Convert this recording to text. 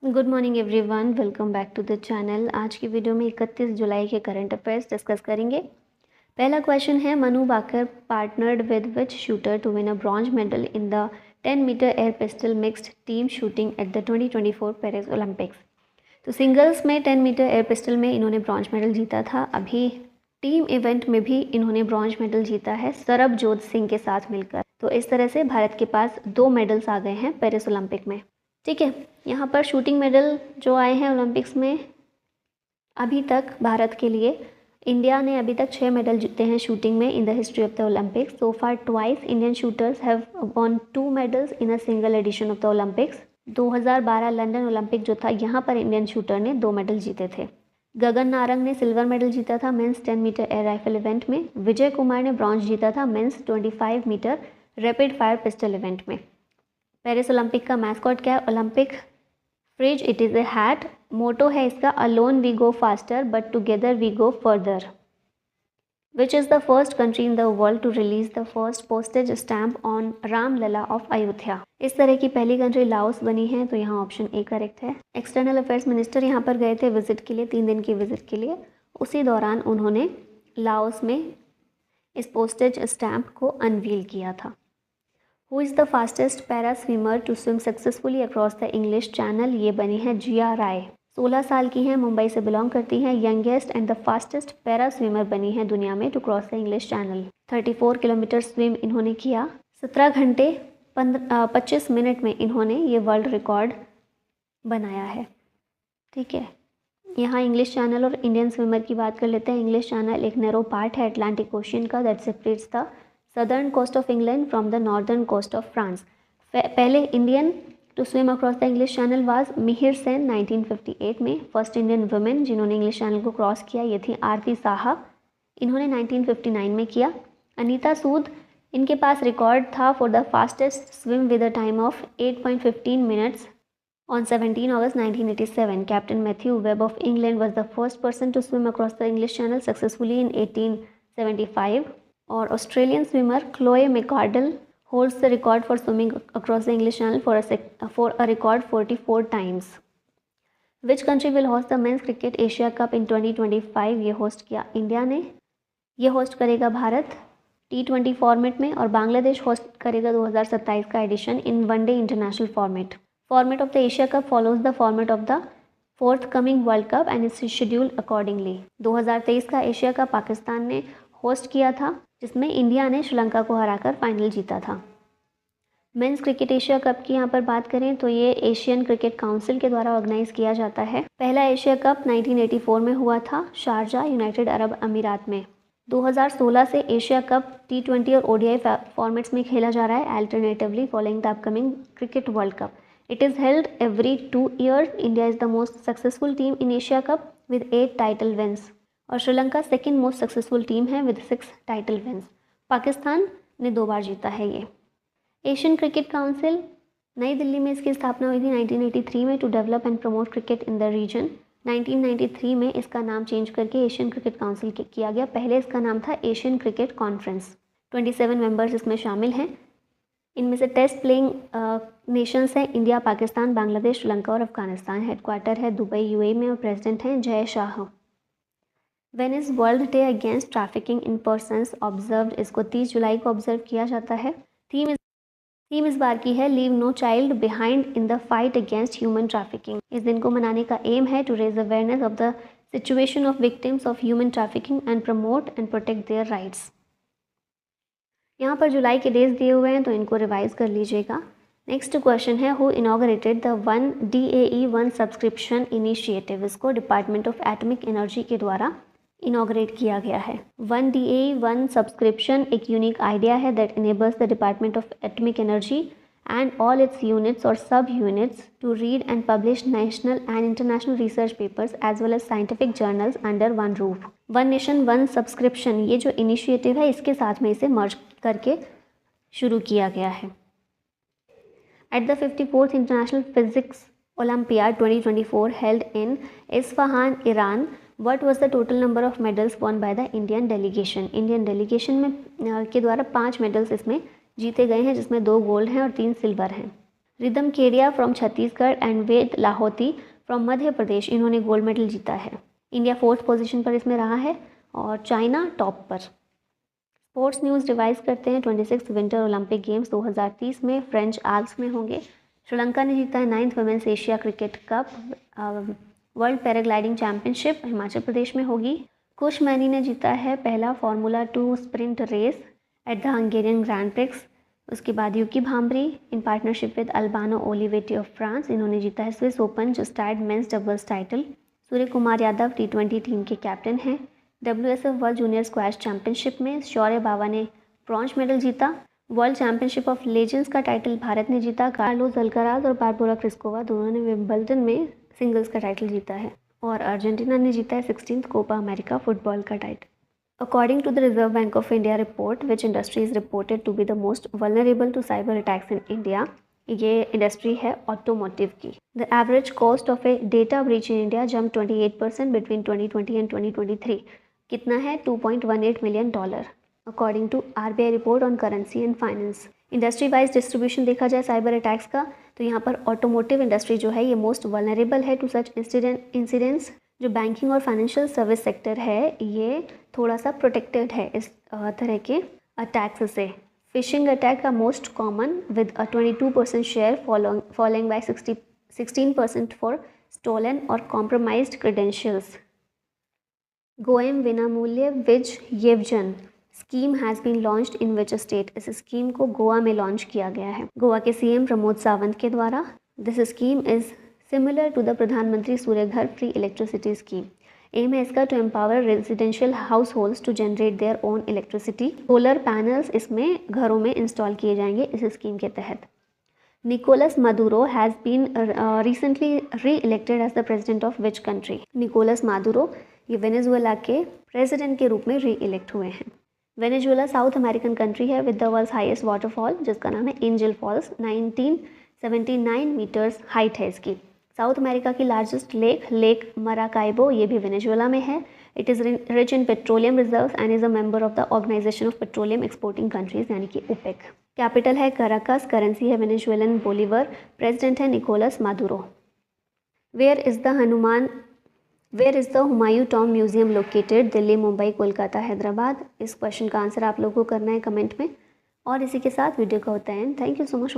Good morning everyone, welcome back to the channel. आज की video में 31 जुलाई के करंट अफेयर्स डिस्कस करेंगे। पहला क्वेश्चन है, Manu Bhaker partnered with which shooter to win a bronze medal in the 10 metre air pistol mixed team shooting at the 2024 Paris Olympics. तो singles में 10 metre air pistol में इन्होंने ब्रॉन्ज मेडल जीता था। अभी टीम इवेंट में भी इन्होंने ब्रॉन्ज मेडल जीता है सरबजोत सिंह के साथ मिलकर। तो इस तरह से भारत के पास 2 मेडल्स आ गए हैं पेरिस ओलंपिक में। ठीक है, यहाँ पर शूटिंग मेडल जो आए हैं ओलंपिक्स में, अभी तक भारत के लिए इंडिया ने अभी तक 6 मेडल जीते हैं शूटिंग में in the history of the Olympics. So far twice Indian shooters have won 2 medals in a single edition of the Olympics. 2012 London Olympic जो था, यहाँ पर इंडियन शूटर ने 2 मेडल जीते थे। गगन नारंग ने सिल्वर मेडल जीता था men's 10 metre air rifle event में। विजय कुमार ने ब्रॉन्ज जीता था men's 25 metre rapid fire pistol event में। पेरिस ओलंपिक का मैस्कॉट क्या है? Olympic Phryge, it is a hat. Motto है इसका, alone we go faster but together we go further. Which is the first country in the world to release the first postage stamp on Ramlalla of Ayodhya. इस तरह की पहली country Laos बनी है, तो यहाँ ऑप्शन ए करेक्ट है। एक्सटर्नल अफेयर्स मिनिस्टर यहाँ पर गए थे विजिट के लिए, 3 दिन की विजिट के लिए। उसी दौरान उन्होंने लाओस में इस पोस्टेज स्टैम्प को अनवील किया था। Who is the fastest para swimmer to swim successfully across the English Channel? ये बनी है जिया राय। 16 साल की हैं, मुंबई से बिलोंग करती हैं। Youngest and the fastest para swimmer बनी है दुनिया में to cross the English Channel. 34 kilometre swim इन्होंने किया। 17 घंटे 25 मिनट में इन्होंने ये वर्ल्ड रिकॉर्ड बनाया है। ठीक है, यहाँ इंग्लिश चैनल और इंडियन स्विमर की बात कर लेते हैं। इंग्लिश चैनल एक नैरो पार्ट है अटलांटिक ओशियन का that separates the southern coast of England from the northern coast of France. पहले Indian to swim across the English Channel was Mihir Sen 1958 में। फर्स्ट इंडियन वुमेन जिन्होंने इंग्लिश चैनल को cross किया ये थी आरती साहा, इन्होंने 1959 में किया। अनीता सूद, इनके पास रिकॉर्ड था for the fastest swim with a time of 8.15 minutes on 17 August 1987. Captain Matthew Webb of England was the first person to swim across the English Channel successfully in 1875. और Australian swimmer Chloe McCardel holds the record for swimming across the English Channel for a record 44 times. Which country will host the Men's Cricket Asia Cup in 2025? ये host किया India ने, ये host करेगा Bharat T20 format में, और Bangladesh host करेगा 2027 का edition in one day international format. Format of the Asia Cup follows the format of the forthcoming World Cup and is scheduled accordingly. 2023 का एशिया कप पाकिस्तान ने होस्ट किया था, जिसमें इंडिया ने श्रीलंका को हराकर फाइनल जीता था। मेंस क्रिकेट एशिया कप की यहाँ पर बात करें तो ये एशियन क्रिकेट काउंसिल के द्वारा ऑर्गेनाइज किया जाता है। पहला एशिया कप 1984 में हुआ था शारजा, यूनाइटेड अरब अमीरात में। 2016 से एशिया कप T20 और ODI फॉर्मेट्स में खेला जा रहा है alternatively following the upcoming cricket world cup. It is held every 2 years. India is the most successful team in Asia Cup with 8 title wins. और Sri Lanka second most successful team है with 6 title wins. Pakistan ने 2 बार जीता है ये। Asian cricket council, नई दिल्ली में इसकी स्थापना हुई थी 1983 में to develop and promote cricket in the region. 1993 में इसका नाम चेंज करके एशियन क्रिकेट काउंसिल किया गया। पहले इसका नाम था एशियन क्रिकेट कॉन्फ्रेंस। 27 मेंबर्स इसमें शामिल हैं। इनमें से टेस्ट प्लेइंग नेशंस हैं इंडिया, पाकिस्तान, बांग्लादेश, श्रीलंका और अफगानिस्तान। हेडक्वार्टर है दुबई UAE में और प्रेसिडेंट हैं Jay Shah. When is world day against trafficking in persons observed? इसको 30 जुलाई को ऑब्जर्व किया जाता है। थीम इस बार की है leave no child behind in the fight against human trafficking. इस दिन को मनाने का एम है to raise awareness of the situation of victims of human trafficking and promote and protect their rights. यहाँ पर जुलाई के डेज दिए हुए हैं, तो इनको रिवाइज कर लीजिएगा। नेक्स्ट क्वेश्चन है, who inaugurated the 1 DAE 1 subscription initiative? इसको डिपार्टमेंट ऑफ एटॉमिक एनर्जी के द्वारा इनॉग्रेट किया गया है। 1 DAE 1 सब्सक्रिप्शन एक यूनिक आइडिया है that enables the department of atomic energy and all its units और sub units to read and publish national and international research papers as well as scientific journals under one roof. 1 nation 1 subscription ये जो initiative है, इसके साथ में इसे मर्ज करके शुरू किया गया है। At the 54th international physics olympiad 2024 held in Isfahan, Iran, What was the total number of medals won by the Indian delegation? Indian delegation में के द्वारा 5 मेडल्स इसमें जीते गए हैं, जिसमें 2 गोल्ड हैं और 3 सिल्वर हैं। Riddham Kedia from Chhattisgarh and Ved Lahoti from Madhya Pradesh, इन्होंने गोल्ड मेडल जीता है। इंडिया 4th पोजीशन पर इसमें रहा है और चाइना टॉप पर। स्पोर्ट्स न्यूज़ रिवाइज करते हैं। 26 विंटर ओलंपिक गेम्स 2030 में फ्रेंच आल्प्स में होंगे। श्रीलंका ने जीता है 9th women's Asia Cricket Cup. World Paragliding Championship Himachal Pradesh में होगी। कुश मैनी ने जीता है पहला Formula 2 sprint race at the Hungarian Grand Prix. उसके बाद Yuki Bhambri in partnership with Albano Olivetti of France, इन्होंने जीता है Swiss Open Gstaad men's doubles title. Surya Kumar Yadav T20 team के कैप्टन हैं। WSF World Junior Squash Championship में शौर्य बाबा ने ब्रॉन्ज मेडल जीता। वर्ल्ड चैंपियनशिप ऑफ लेजेंड्स का टाइटल भारत ने जीता। कार्लोस अल्काराज और बारबोरा क्रिस्कोवा दोनों ने विंबलडन में सिंगल्स का टाइटल जीता है और अर्जेंटीना ने जीता है 16th कोपा अमेरिका फुटबॉल का title. According to the Reserve Bank of India report, which industry is reported to be the most vulnerable to cyber attacks in India? ये इंडस्ट्री है ऑटोमोटिव की। The average cost of a data breach in India jumped 28% between 2020 and 2023. कितना है? $2.18 million according to RBI report on currency and finance. Industry wise distribution देखा जाए cyber attacks का तो यहाँ पर ऑटोमोटिव इंडस्ट्री जो है ये मोस्ट वल्नरेबल है टू सच इंसिडेंट्स। जो बैंकिंग और फाइनेंशियल सर्विस सेक्टर है ये थोड़ा सा प्रोटेक्टेड है इस तरह के अटैक्स से। फिशिंग अटैक का most common with a 22% share following by 16% for stolen और compromised credentials. Goem Vinamulya Vij Yevjan scheme has been launched in which state? इस स्कीम को गोवा में लॉन्च किया गया है गोवा के CM प्रमोद सावंत के द्वारा। This scheme is similar to the Pradhan Mantri Surya Ghar free electricity scheme. Aim है इसका to empower residential household to generate their own electricity. Solar panels इसमें घरों में इंस्टॉल किए जाएंगे इस स्कीम के तहत। Nicolas Maduro has been recently reelected as the president of which country? Nicolas Maduro ये वेनेजुएला के प्रेसिडेंट के रूप में री इलेक्ट हुए हैं। वेनेजुएला साउथ अमेरिकन कंट्री है with the world's highest waterfall जिसका नाम है एंजल फॉल्स। 1979 मीटर्स हाइट है इसकी। साउथ अमेरिका की लार्जेस्ट लेक मराकाइबो ये भी वेनेजुएला में है। It is rich in petroleum reserves and is a member of the organisation of petroleum exporting countries यानी कि ओपेक। कैपिटल है कराकस, करेंसी है वेनेजुएलन बोलीवर, प्रेसिडेंट है Nicolas Maduro. Where is the Humayun tomb museum located? Delhi, Mumbai, Kolkata, Hyderabad. इस question का answer आप लोगों को करना है कमेंट में। और इसी के साथ वीडियो का होता है and thank you so much.